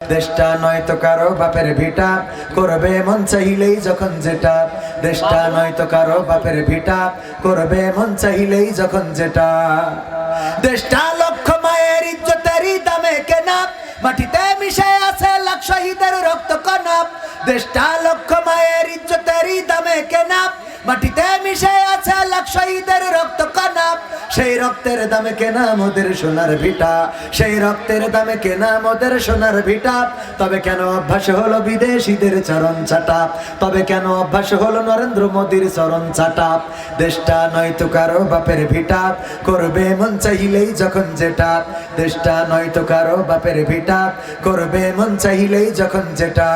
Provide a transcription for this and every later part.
দেশটা নয়তো কারো বাপের ভিটা, করবে মন চাইলেই যখন যেটা। দেশটা নয়তো কারো বাপের ভিটা, করবে মন চাইলেই যখন যেটা। দেশটা লক্ষ মায়ের ইজ্জতেরই দামে কেনা, মাটিতে মিশে আছে লাখ শহীদের রক্ত কণা। দেশটা লক্ষ মায়ের ইজ্জতেরই দামে কেনা, মাটিতে মিশে আছে লাখ শহীদের রক্ত কণা। সেই রক্তের দামে কেনা মোদের সোনার ভিটা, সেই রক্তের দামে কেনা মোদের সোনার ভিটা। তবে কেন অভ্যাস হলো বিদেশিদের চরণ চাটা, তবে কেন অভ্যাস হলো নরেন্দ্র মোদীর চরণ চাটা। দেশটা নয়তো কারো বাপের ভিটা, করবে মন চাইলেই যখন যেটা। দেশটা নয়তো কারো বাপের ভিটা, করবে মন চাইলেই যখন যেটা।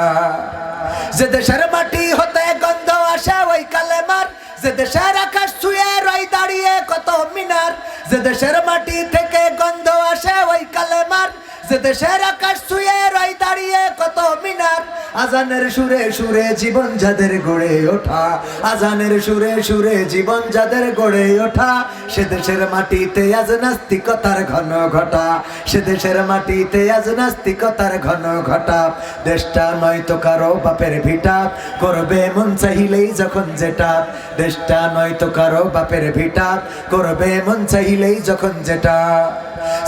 যে দেশের মাটি হতে গন্ধ আসে ওই কালেমার, যে দেশের আকাশ ছুঁয়ে রয় দাঁড়িয়ে কত মিনার। যে দেশের মাটি থেকে গন্ধ আসে ওই কালেমার, যে দেশের আকাশ ছুঁয়ে রয় দাঁড়িয়ে কত মিনার। আজানের সুরে সুরে জীবন যাদের গড়ে ওঠা, আজানের সুরে সুরে জীবন যাদের গড়ে ওঠা। সে দেশের মাটিতে আজ নাস্তিকতার ঘন ঘটা, সে দেশের মাটিতে আজ নাস্তিকতার ঘন ঘটা। দেশটা নয়তো কারো বাপের ভিটা, করবে মন চাইলেই যখন যেটা। দেশটা নয়তো কারো বাপের ভিটা, করবে মন চাইলেই যখন যেটা।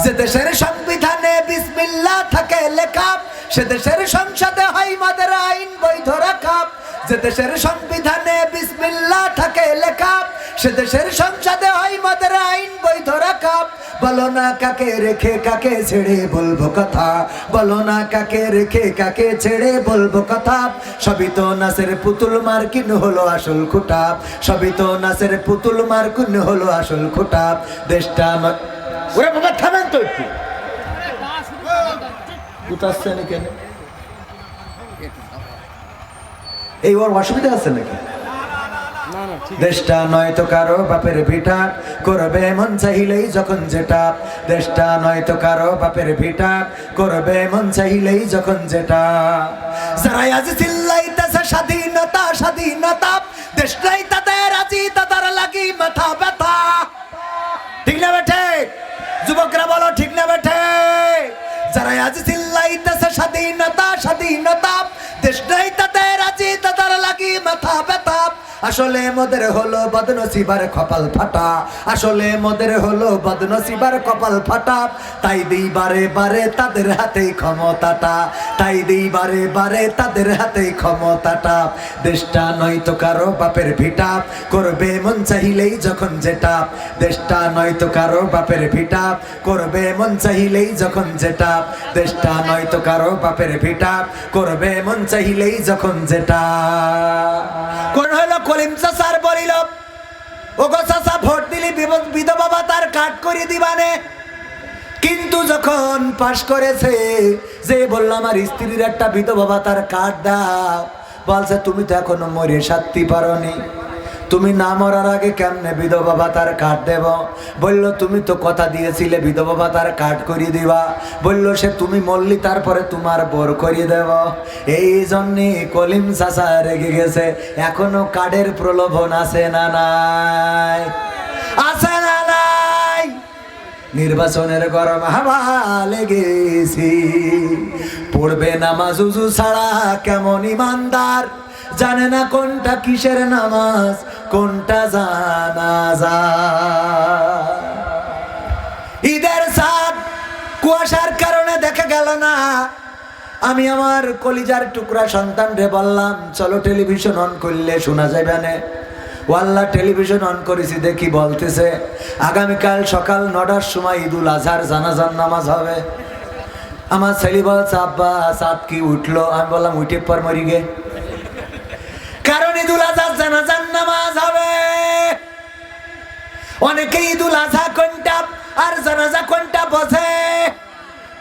যে দেশের সংবিধানে বিসমিল্লাহ থাকে লেখা, সে দেশের সংসদে হয় মদের আইন বৈধ রাখা। যে দেশের সংবিধানে বিসমিল্লাহ থাকে লেখা, সে দেশের সংসদে হয় মদের আইন বৈধ রাখা। বলো না কাকে রেখে কাকে ছেড়ে বলবো কথা, বলো না কাকে রেখে কাকে ছেড়ে বলবো কথা। সবই তো নাসের পুতুল মার্কিন হলো আসল খুঁটা, সবই তো নাসের পুতুল মার্কিন হলো আসল খুঁটা। দেশটা ওরে বাবা থামেন তো একটু, উতাচ্ছেন কেন? এই ওর অসুবিধা আছে নাকি? দেশটা নয়তো কারো বাপের ভিটা, করবে মন চাইলেই যখন যেটা। দেশটা নয়তো কারো বাপের ভিটা, করবে মন চাইলেই যখন যেটা। যারা আজ চিল্লাইতেছে স্বাধীনতা স্বাধীনতা, দেশটাই তাদের আজি তাদের লাগি মাথা ব্যথা। ঠিক না বেঠে যুবকরা বলো, ঠিক না বেঠে? যারা আজ চিল্লাইতেছে স্বাধীনতা স্বাধীনতা, দেশটাই তাদের আজি তাদের লাগি মাথা ব্যথা। আসলে মোদের হলো বদনসিবার কপাল ফাটা, আসলে মোদের হলো বদনসিবার কপাল ফাটা। তাই দিই বারে বারে তাদের হাতেই ক্ষমতাটা, তাই দিই বারে বারে তাদের হাতেই ক্ষমতাটা। দেশটা নয়তো কারো বাপের ভিটা, করবে মন চাইলেই যখন যেটা। দেশটা নয়তো কারো বাপের ভিটা, করবে মন চাইলেই যখন যেটা। দেশটা নয়তো কারো বাপের ভিটা, করবে মন চাইলেই যখন যেটা। কোন হলো কলিম চাচার বলিল, ওগো চাচা ভোট দিলি বিধবা ভাতার কাট করে দিবানে। কিন্তু যখন পাশ করেছে, যে বলল আমার স্ত্রীর একটা বিধবা ভাতার কাট দাও, বলছে তুমি তো এখনো মরে সারতে পারোনি, তুমি না মরার আগে কেমনে বিধবা ভাতার কাট দেব? বলল তুমি তো কথা দিয়েছিলে বিধবা ভাতার কাট করিয়ে দিবা। বলল সে তুমি মরলি তারপরে তোমার বোর করিয়ে দেব। এই জন্যে কলিম চাচা রেগে গেছে। এখনো কার্ডের প্রলোভন আছে না নাই? আছে না নাই? নির্বাচনের গরম হাওয়া লেগেছি, পড়বে নামাজ উজু ছাড়া কেমন ইমানদার। জানে না কোনটা কিসের নামাজ, কোনটা জানাজা। ঈদের চাঁদ কুয়াশার কারণে দেখা গেল না। আমি আমার কলিজার টুকরা সন্তান রে বললাম, চলো টেলিভিশন অন করলে শোনা যাবে না। ওয়াল্লাহ টেলিভিশন অন করেছি, দেখি বলতেছে আগামীকাল সকাল 9টার সময় ঈদুল আজহার জানাজার নামাজ হবে। আমার ছেলে বলছে আব্বা চাঁদ কি উঠলো? আমি বললাম উঠে পর মরি গে, কারণ ঈদুল আজহার জানাজার নামাজ হবে। অনেকে ঈদুল আজহা কোনটা আর জানাজা কোনটা বোঝে।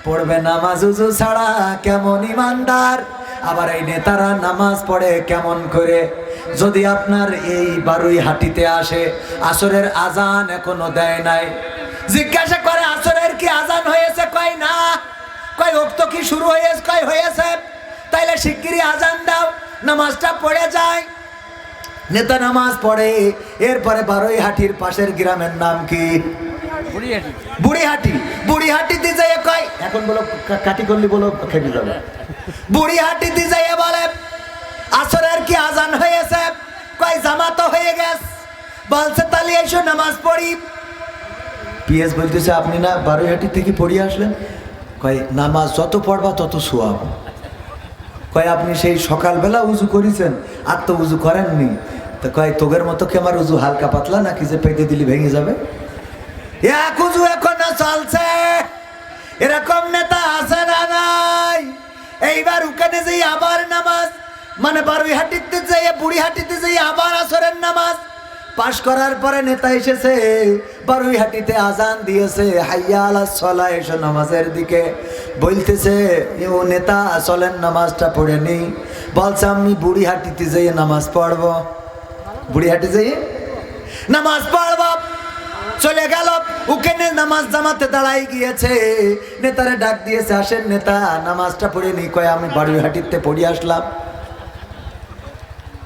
পড়বে নামাজ উজু ছাড়া কেমন ইমানদার। আবার এই নেতারা নামাজ পড়ে কেমন করে? যদি আপনার এই বারুইহাটিতে আসে, আসরের আজান এখনো দেয় নাই। জিজ্ঞাসা করে আসরের কি আজান হয়েছে? কয় না। কয় ওক্ত কি শুরু হয়েছে? কয় হয়েছে। তাইলে শিগগিরই আজান দাও, নামাজটা পড়ে যায়। নেতা নামাজ পড়ে, এরপরে বারুইহাটির পাশের গ্রামের নাম কি? বুড়িহাটি। বুড়িহাটিতে যাইয়ে কয়, এখন বলো কাটি করলি বলো খেপে যাবে। বুড়িহাটিতে যাইয়ে বলে আসরের কি আজান হয়েছে? কয় জামাত হয়ে গেছে। বলছে তাহলে এসো নামাজ পড়ি। পিএস বলতেছে আপনি না বারোইহাটি থেকে পড়িয়ে আসলেন? কয় নামাজ যত পড়বা তত সোয়াব। কয় আপনি সেই সকালবেলা উজু করেছেন, আর তো উজু করেননি। তো কয় তোগের মতো কি আমার উজু হালকা পাতলা নাকি যে পেটে দিলি ভেঙে যাবে? এক উজু এখনো চলছে। এরকম নেতা আছে না নাই? এইবার ওখানে যেই আবার নামাজ, মানে বারোইহাটিতে যেয়ে বুড়িহাটিতে যেয়ে আবার আসরের নামাজ পাশ করার পরে নেতা এসেছে বারোইহাটিতে, আজান দিয়েছে হাইয়া আলাস সালাহ, এসো নামাজের দিকে। বলতেছে ও নেতা চলেন নামাজটা পড়ে নি। বলছে আমি বুড়িহাটিতে যেয়ে নামাজ পড়বো। বুড়িহাটি যেয়ে নামাজ পড়ব। চলে গেল ওখানে নামাজ জামাতে দাঁড়াই গিয়েছে। নেতারে ডাক দিয়েছে আসেন নেতা নামাজটা পড়ে নি। কয় আমি বারোইহাটিতে পড়ে আসলাম।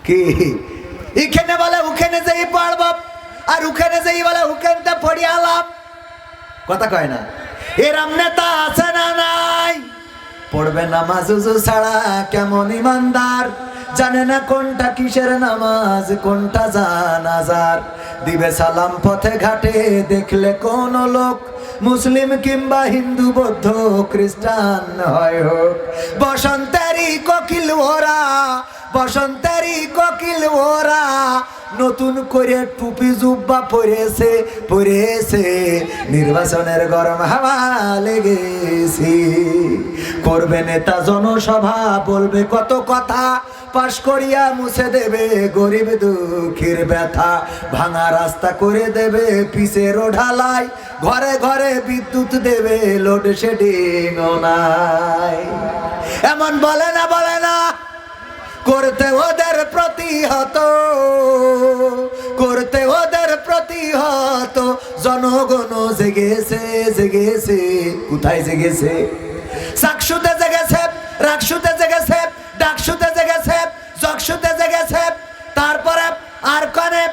কি এখানে বলে ওখানে যেই পড়ব, আর ওখানে যেই বলে ওখানটা পড়ে আলাম। কথা কয় না? এরম নেতা আছে না নাই? পড়বে নামাজ উজু ছাড়া কেমন ইমানদার, জানে না কোনটা কিসের নামাজ কোনটা জানাজার। দিবে সালাম পথে ঘাটে দেখলে কোন লোক, মুসলিম কিংবা হিন্দু বৌদ্ধ খ্রিস্টান হয় হোক। বসন্তেরই কোকিল ওরা, বসন্তেরই কোকিল ওরা, নতুন করে টুপি জুব্বা পরেছে পরেছে, নির্বাচনের গরম হাওয়া লেগেছে। করবে নেতা জনসভা বলবে কত কথা, পাশ করিয়া মুছে দেবে গরিব দুঃখীর ব্যথা। ভাঙা রাস্তা করে দেবে পিচের ঢালাই, ঘরে ঘরে বিদ্যুৎ দেবে লোডশেডিং নাই। এমন বলে না বলে না? করতে ওদের প্রতিহত, করতে ওদের প্রতিহত। জনগণ জেগেছে জেগেছে। কোথায় জেগেছে? চাকসুতে জেগেছে, রাকসুতে জেগেছে, ডাকসুতে জেগেছে, জকসুতে জেগেছে, তারপরে আর কনে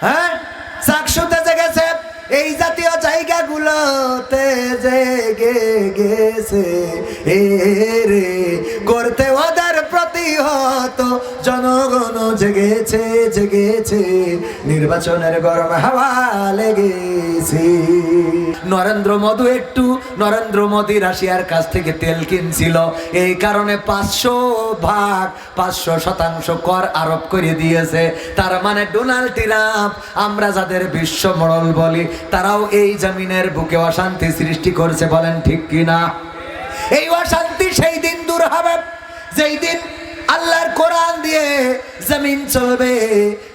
হ্যাঁ চাকসুতে জেগেছে। এই জাতীয় জায়গাগুলোতে জেগে গেছে এ রে। করতে ওদের প্রতিহত, জনগণ জেগেছে জেগেছে, নির্বাচনের গরম হাওয়া লেগেছে। নরেন্দ্র মোদি একটু নরেন্দ্র মোদি রাশিয়ার কাছ থেকে তেল কিনছিল, এই কারণে 500% কর আরোপ করে দিয়েছে। তার মানে ডোনাল্ড ট্রাম্প, আমরা যাদের বিশ্ব মডল বলি, তারাও এই জমিনের বুকে অশান্তি সৃষ্টি করছে। বলেন ঠিক কিনা? এই অশান্তি সেই দিন দূর হবে যেই দিন আল্লাহর কোরআন দিয়ে জমিন চলবে,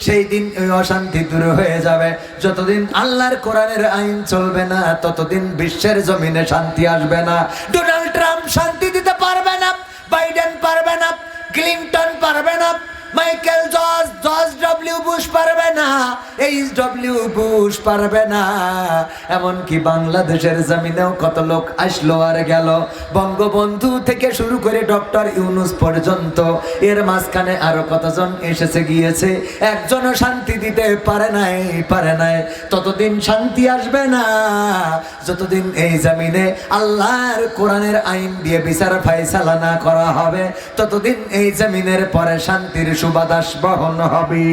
সেই দিন ওই অশান্তি দূর হয়ে যাবে। যতদিন আল্লাহর কোরআনের আইন চলবে না ততদিন বিশ্বের জমিনে শান্তি আসবে না। ডোনাল্ড ট্রাম্প শান্তি দিতে পারবে না, বাইডেন পারবে না, ক্লিনটন পারবে না, মাইকেল জর্জ ডব্লিউ বুশ পারবে না, এইচ.ডব্লিউ. বুশ পারবে না। এমনকি বাংলাদেশের জমিনেও কত লোক আসলো আর গেল, বঙ্গবন্ধু থেকে শুরু করে ডক্টর ইউনূস পর্যন্ত। এর মাঝখানে আরো কতজন এসেছে গিয়েছে, একজনও শান্তি দিতে পারে নাই। ততদিন শান্তি আসবে না যতদিন এই জমিনে আল্লাহর কোরআনের আইন দিয়ে বিচার ফায়সালা না করা হবে। ততদিন এই জমিনের পরে শান্তির সুবাতাস বহন হবে।